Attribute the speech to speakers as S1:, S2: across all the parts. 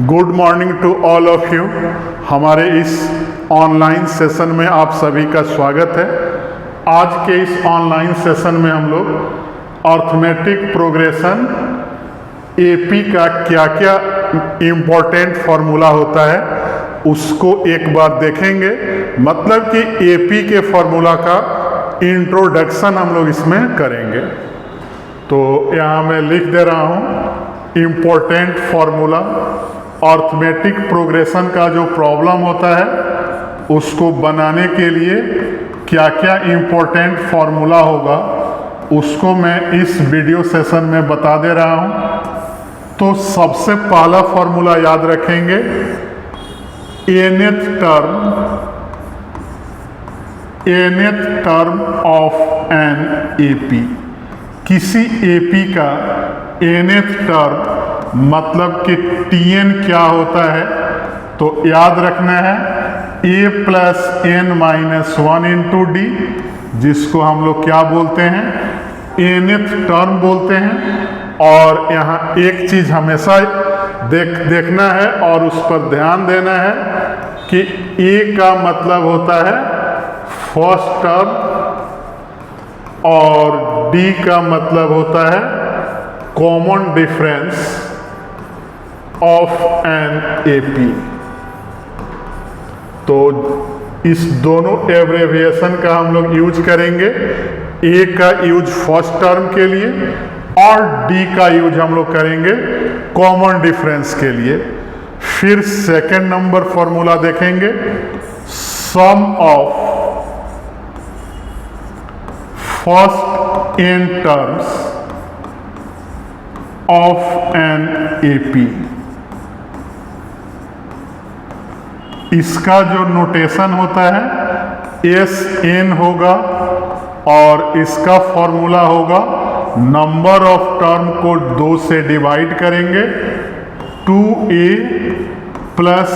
S1: Good morning to all of you. हमारे इस online session में आप सभी का स्वागत है। आज के इस ऑनलाइन सेशन में हम लोग अर्थमेटिक प्रोग्रेशन एपी का क्या क्या इम्पोर्टेंट फार्मूला होता है उसको एक बार देखेंगे। मतलब कि एपी के फार्मूला का इंट्रोडक्शन हम लोग इसमें करेंगे। तो यहाँ मैं लिख दे रहा हूँ इम्पोर्टेंट फार्मूला। अर्थमेटिक प्रोग्रेशन का जो प्रॉब्लम होता है उसको बनाने के लिए क्या क्या इम्पोर्टेंट फार्मूला होगा उसको मैं इस वीडियो सेशन में बता दे रहा हूँ। तो सबसे पहला फार्मूला याद रखेंगे, nth term of an AP. किसी एपी का nth टर्म मतलब कि Tn क्या होता है, तो याद रखना है a plus n minus 1 into D, जिसको हम लोग क्या बोलते हैं, nth टर्म बोलते हैं। और यहाँ एक चीज हमेशा देखना है और उस पर ध्यान देना है कि a का मतलब होता है फर्स्ट टर्म और d का मतलब होता है common difference of an AP. तो इस दोनों एब्रेविएशन का हम लोग यूज करेंगे। ए का यूज फर्स्ट टर्म के लिए और डी का यूज हम लोग करेंगे कॉमन डिफरेंस के लिए। फिर सेकंड नंबर फॉर्मूला देखेंगे, sum of first n terms of an AP. इसका जो नोटेशन होता है एस एन होगा और इसका फॉर्मूला होगा नंबर ऑफ टर्म को 2 से डिवाइड करेंगे, 2a plus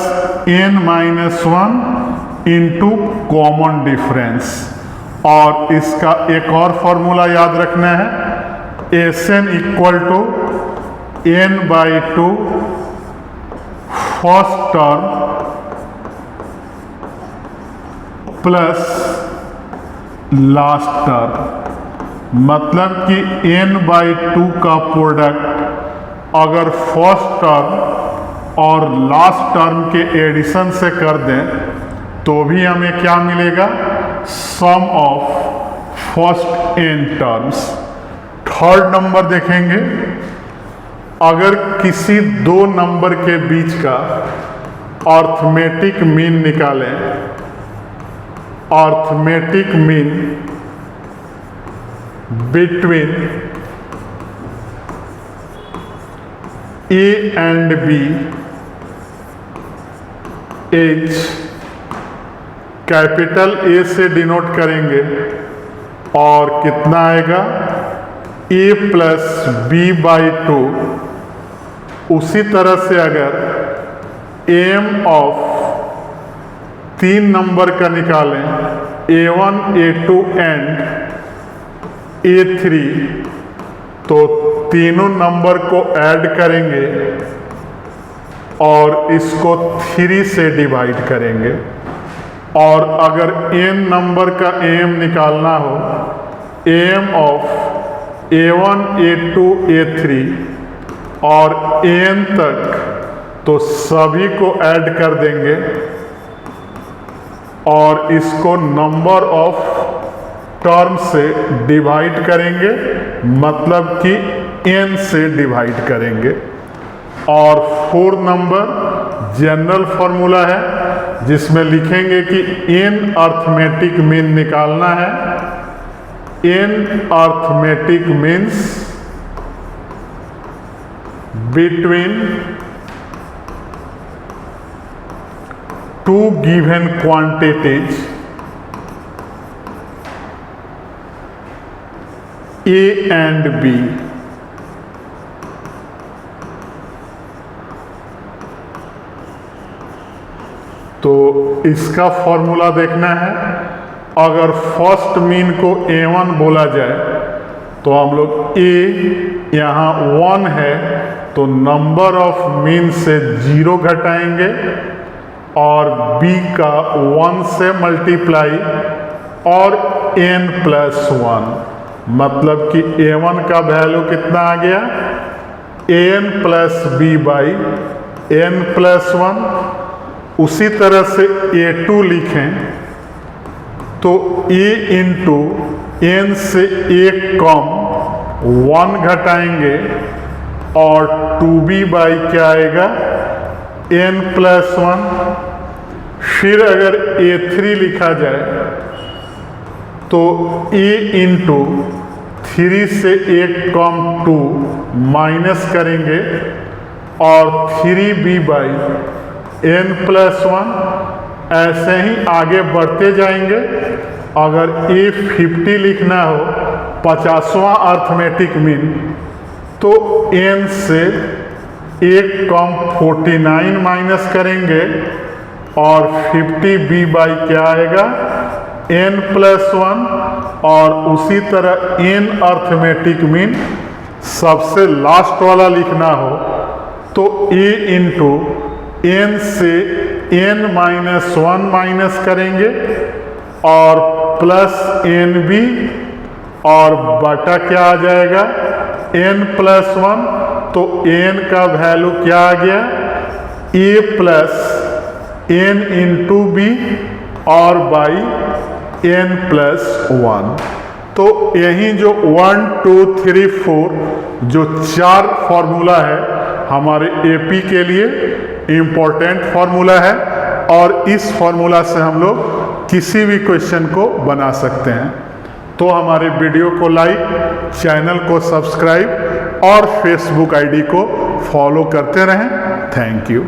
S1: n minus 1 into common difference. और इसका एक और फॉर्मूला याद रखना है, S n equal to n by 2 first term plus last term. मतलब कि n बाई 2 का प्रोडक्ट अगर फर्स्ट टर्म और लास्ट टर्म के एडिशन से कर दें तो भी हमें क्या मिलेगा, sum of first n terms. Third number देखेंगे, अगर किसी दो नंबर के बीच का अर्थमेटिक मीन निकालें, arithmetic mean between A and B is, capital A से डिनोट करेंगे और कितना आएगा, A प्लस B बाई 2। उसी तरह से अगर एम ऑफ 3 नंबर का निकालें, A1 A2 एंड A3, तो तीनों नंबर को ऐड करेंगे और इसको 3 से डिवाइड करेंगे। और अगर n नंबर का एम निकालना हो, M of A1 A2 A3 और n तक, तो सभी को ऐड कर देंगे और इसको नंबर ऑफ टर्म से डिवाइड करेंगे, मतलब कि n से डिवाइड करेंगे। और 4 नंबर जनरल फॉर्मूला है जिसमें लिखेंगे कि n अर्थमेटिक मीन निकालना है। n arithmetic means between 2 given quantities A and B। तो इसका फॉर्मूला देखना है। अगर फर्स्ट मीन को A1 बोला जाए तो हम लोग A यहाँ 1 है तो नंबर ऑफ मीन से 0 घटाएंगे और b का 1 से मल्टीप्लाई और n+1, मतलब कि a1 का वैल्यू कितना आ गया, an+b/n+1। उसी तरह से a2 लिखें तो a इंटू n से 1 कम 1 घटाएंगे और 2b/ क्या आएगा, n+1। फिर अगर a3 लिखा जाए तो a इंटू 3 से 1 कम 2 माइनस करेंगे और 3b/n+1। ऐसे ही आगे बढ़ते जाएंगे। अगर a50 लिखना हो 50वां अर्थमेटिक मीन तो n से 1 कम 49 माइनस करेंगे और 50b/ क्या आएगा, n+1। और उसी तरह n अर्थमेटिक मीन सबसे लास्ट वाला लिखना हो तो a इंटू n से n-1 माइनस करेंगे और प्लस nb और बटा क्या आ जाएगा, n+1। तो n का वैल्यू क्या आ गया, a plus n into b और बाई n+1। तो यही जो 1 2 3 4 जो 4 फॉर्मूला है हमारे AP के लिए इम्पोर्टेंट फॉर्मूला है और इस फॉर्मूला से हम लोग किसी भी क्वेश्चन को बना सकते हैं। तो हमारे वीडियो को लाइक, चैनल को सब्सक्राइब और फेसबुक ID को फॉलो करते रहें। Thank you.